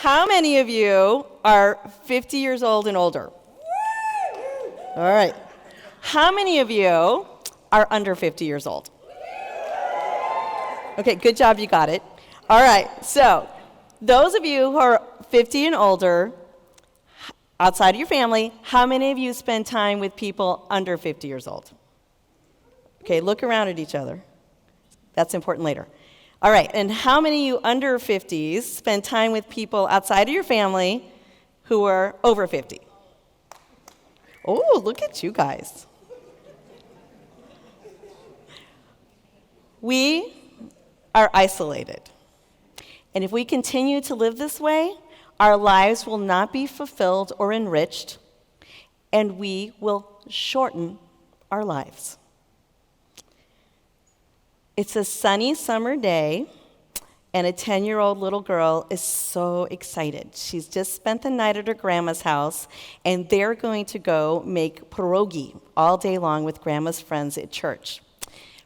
How many of you are 50 years old and older? All right. How many of you are under 50 years old? Okay, good job, you got it. All right, so those of you who are 50 and older, outside of your family, how many of you spend time with people under 50 years old? Okay, look around at each other. That's important later. All right, and how many of you under 50s spend time with people outside of your family who are over 50? Oh, look at you guys. We are isolated. And if we continue to live this way, our lives will not be fulfilled or enriched, and we will shorten our lives. It's a sunny summer day, and a 10-year-old little girl is so excited. She's just spent the night at her grandma's house, and they're going to go make pierogi all day long with grandma's friends at church.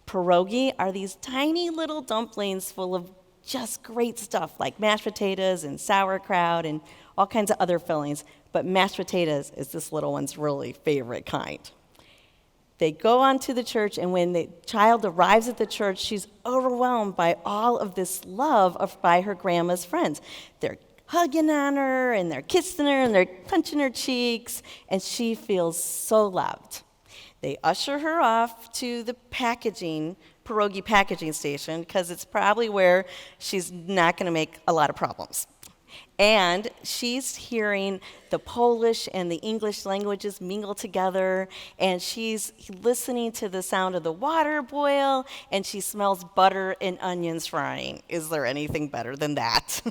Pierogi are these tiny little dumplings full of just great stuff, like mashed potatoes and sauerkraut and all kinds of other fillings, but mashed potatoes is this little one's really favorite kind. They go on to the church, and when the child arrives at the church, she's overwhelmed by all of this love by her grandma's friends. They're hugging on her, and they're kissing her, and they're punching her cheeks, and she feels so loved. They usher her off to the pierogi packaging station, because it's probably where she's not going to make a lot of problems. And she's hearing the Polish and the English languages mingle together, and she's listening to the sound of the water boil, and she smells butter and onions frying. Is there anything better than that?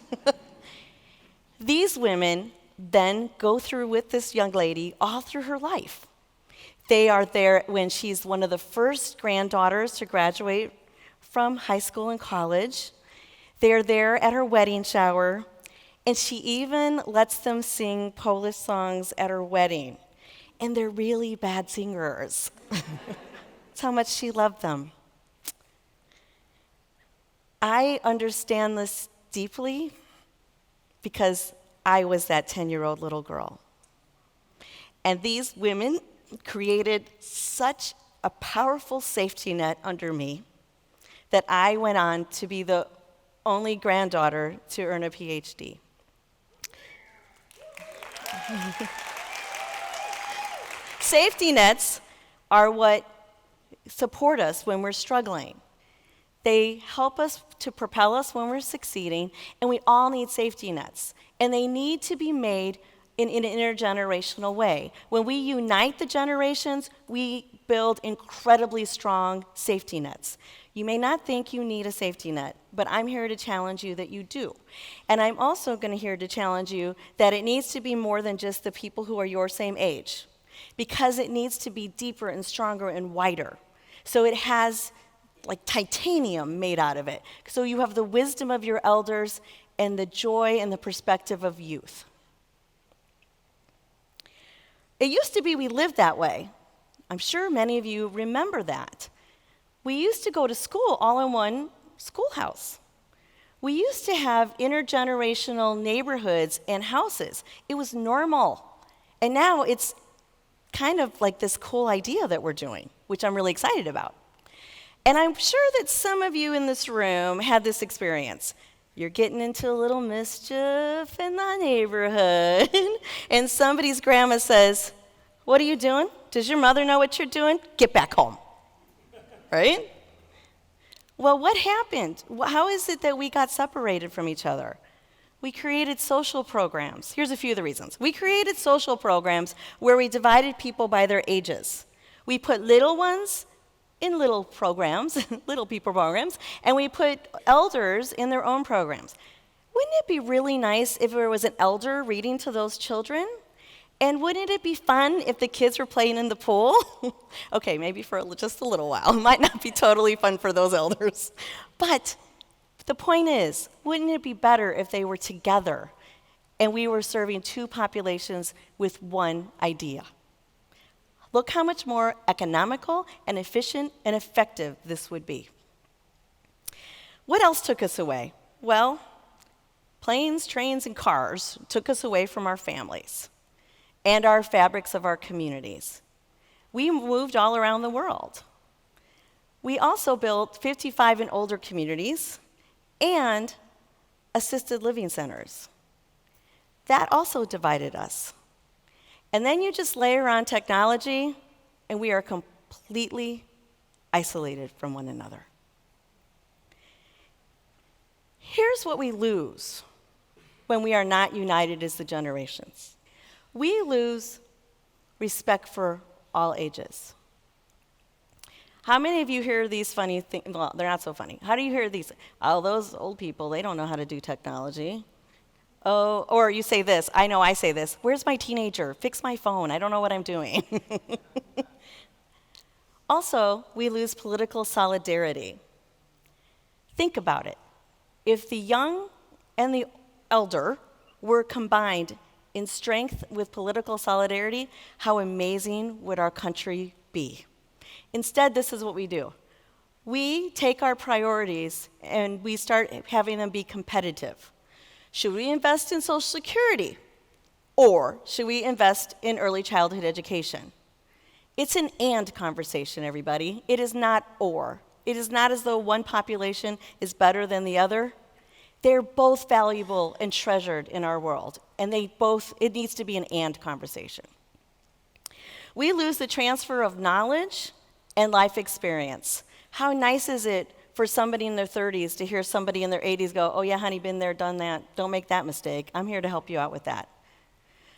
These women then go through with this young lady all through her life. They are there when she's one of the first granddaughters to graduate from high school and college. They're there at her wedding shower. And she even lets them sing Polish songs at her wedding. And they're really bad singers. That's how much she loved them. I understand this deeply because I was that 10-year-old little girl. And these women created such a powerful safety net under me that I went on to be the only granddaughter to earn a PhD. Safety nets are what support us when we're struggling. They help us to propel us when we're succeeding, and we all need safety nets. And they need to be made in an intergenerational way. When we unite the generations, we build incredibly strong safety nets. You may not think you need a safety net, but I'm here to challenge you that you do. And I'm also here to challenge you that it needs to be more than just the people who are your same age, because it needs to be deeper and stronger and wider. So it has like titanium made out of it. So you have the wisdom of your elders and the joy and the perspective of youth. It used to be we lived that way. I'm sure many of you remember that. We used to go to school all in one schoolhouse. We used to have intergenerational neighborhoods and houses. It was normal. And now it's kind of like this cool idea that we're doing, which I'm really excited about. And I'm sure that some of you in this room had this experience. You're getting into a little mischief in the neighborhood, and somebody's grandma says, "What are you doing? Does your mother know what you're doing? Get back home." Right? Well, what happened? How is it that we got separated from each other? We created social programs. Here's a few of the reasons. We created social programs where we divided people by their ages. We put little ones in little programs, little people programs, and we put elders in their own programs. Wouldn't it be really nice if there was an elder reading to those children? And wouldn't it be fun if the kids were playing in the pool? Okay, maybe for just a little while. It might not be totally fun for those elders. But the point is, wouldn't it be better if they were together and we were serving two populations with one idea? Look how much more economical and efficient and effective this would be. What else took us away? Well, Planes, trains, and cars took us away from our families and our fabrics of our communities. We moved all around the world. We also built 55 and older communities and assisted living centers. That also divided us. And then you just layer on technology, and we are completely isolated from one another. Here's what we lose when we are not united as the generations. We lose respect for all ages. How many of you hear these funny things? Well, they're not so funny. How do you hear these? Oh, those old people, they don't know how to do technology. Oh, or you say this. I know I say this. Where's my teenager? Fix my phone. I don't know what I'm doing. Also, we lose political solidarity. Think about it. If the young and the elder were combined in strength with political solidarity, how amazing would our country be? Instead, this is what we do. We take our priorities and we start having them be competitive. Should we invest in Social Security? Or should we invest in early childhood education? It's an and conversation, everybody. It is not or. It is not as though one population is better than the other. They're both valuable and treasured in our world, and it needs to be an and conversation. We lose the transfer of knowledge and life experience. How nice is it for somebody in their 30s to hear somebody in their 80s go, oh yeah, honey, been there, done that, don't make that mistake. I'm here to help you out with that.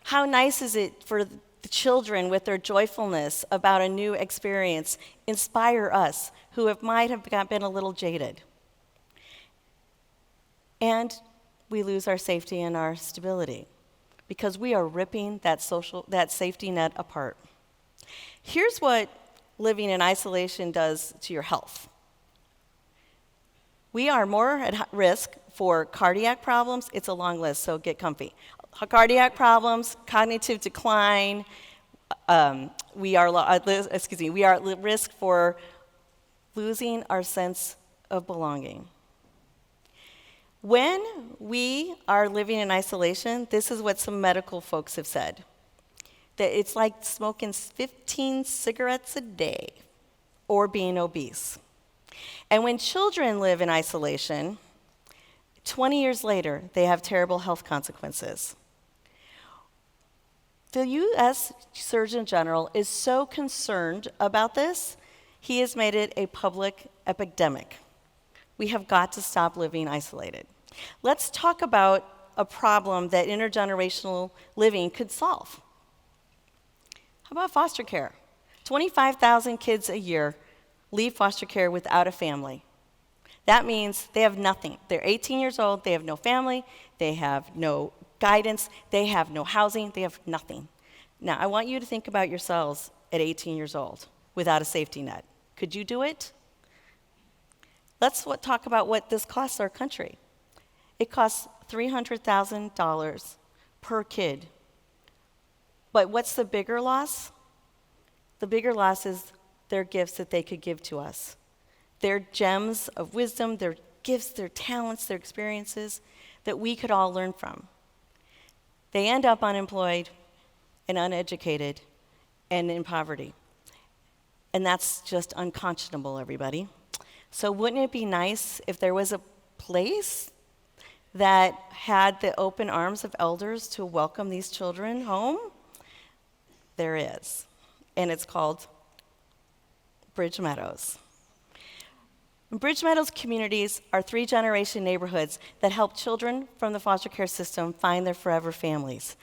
How nice is it for the children with their joyfulness about a new experience inspire us who might have been a little jaded. And we lose our safety and our stability because we are ripping that safety net apart. Here's what living in isolation does to your health. We are more at risk for cardiac problems. It's a long list, so get comfy. Cardiac problems, cognitive decline. We are at risk for losing our sense of belonging. When we are living in isolation, this is what some medical folks have said, that it's like smoking 15 cigarettes a day or being obese. And when children live in isolation, 20 years later, they have terrible health consequences. The U.S. Surgeon General is so concerned about this, he has made it a public epidemic. We have got to stop living isolated. Let's talk about a problem that intergenerational living could solve. How about foster care? 25,000 kids a year leave foster care without a family. That means they have nothing. They're 18 years old, they have no family, they have no guidance, they have no housing, they have nothing. Now, I want you to think about yourselves at 18 years old without a safety net. Could you do it? Let's talk about what this costs our country. It costs $300,000 per kid. But what's the bigger loss? The bigger loss is their gifts that they could give to us. Their gems of wisdom, their gifts, their talents, their experiences that we could all learn from. They end up unemployed and uneducated and in poverty. And that's just unconscionable, everybody. So wouldn't it be nice if there was a place that had the open arms of elders to welcome these children home? There is. And it's called Meadows. Meadows communities are 3-generation neighborhoods that help children from the foster care system find their forever families.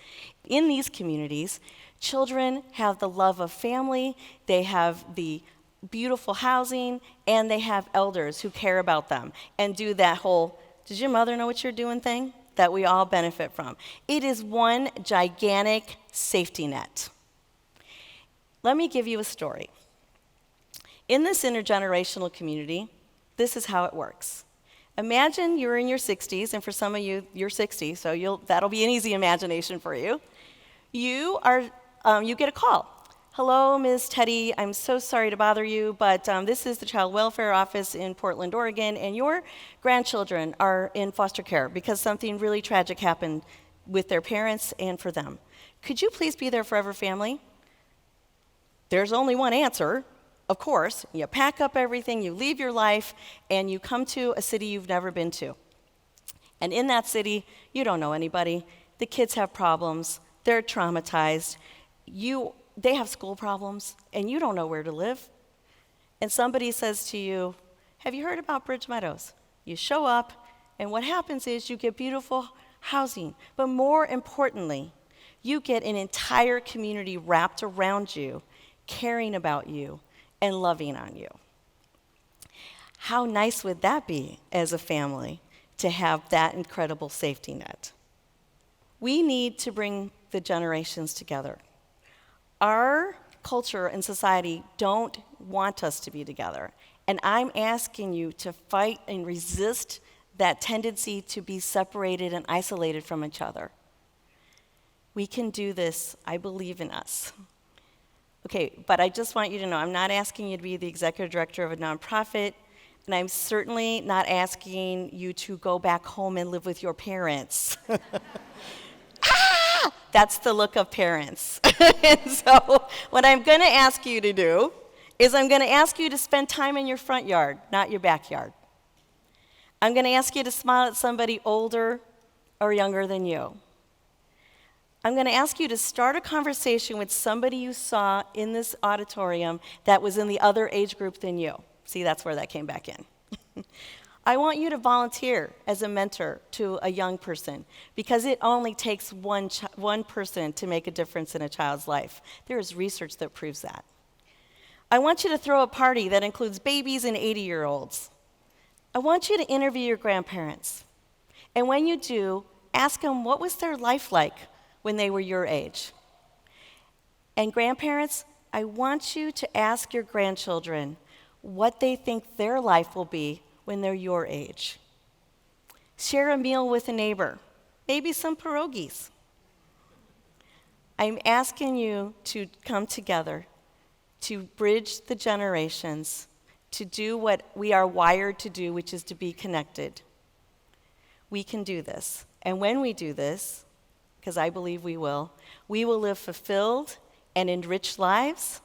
In these communities, children have the love of family, they have the beautiful housing, and they have elders who care about them and do that whole, does your mother know what you're doing thing that we all benefit from. It is one gigantic safety net. Let me give you a story. In this intergenerational community, this is how it works. Imagine you're in your 60s, and for some of you, you're 60, so that'll be an easy imagination for you. You get a call. Hello, Ms. Teddy. I'm so sorry to bother you, but this is the Child Welfare Office in Portland, Oregon, and your grandchildren are in foster care because something really tragic happened with their parents and for them. Could you please be their forever family? There's only one answer, of course. You pack up everything, you leave your life, and you come to a city you've never been to. And in that city, you don't know anybody. The kids have problems. They're traumatized. They have school problems, and you don't know where to live. And somebody says to you, have you heard about Meadows? You show up, and what happens is you get beautiful housing. But more importantly, you get an entire community wrapped around you, caring about you, and loving on you. How nice would that be as a family to have that incredible safety net? We need to bring the generations together. Our culture and society don't want us to be together, and I'm asking you to fight and resist that tendency to be separated and isolated from each other. We can do this. I believe in us. Okay, but I just want you to know, I'm not asking you to be the executive director of a nonprofit, and I'm certainly not asking you to go back home and live with your parents. That's the look of parents. And so what I'm going to ask you to do is I'm going to ask you to spend time in your front yard, not your backyard. I'm going to ask you to smile at somebody older or younger than you. I'm going to ask you to start a conversation with somebody you saw in this auditorium that was in the other age group than you. See, that's where that came back in. I want you to volunteer as a mentor to a young person because it only takes one person to make a difference in a child's life. There is research that proves that. I want you to throw a party that includes babies and 80-year-olds. I want you to interview your grandparents. And when you do, ask them what was their life like when they were your age. And grandparents, I want you to ask your grandchildren what they think their life will be when they're your age. Share a meal with a neighbor, maybe some pierogis. I'm asking you to come together, to bridge the generations, to do what we are wired to do, which is to be connected. We can do this. And when we do this, because I believe we will live fulfilled and enriched lives,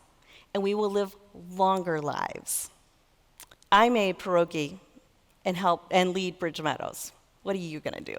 and we will live longer lives. I'm a pierogi and help and lead Meadows. What are you going to do?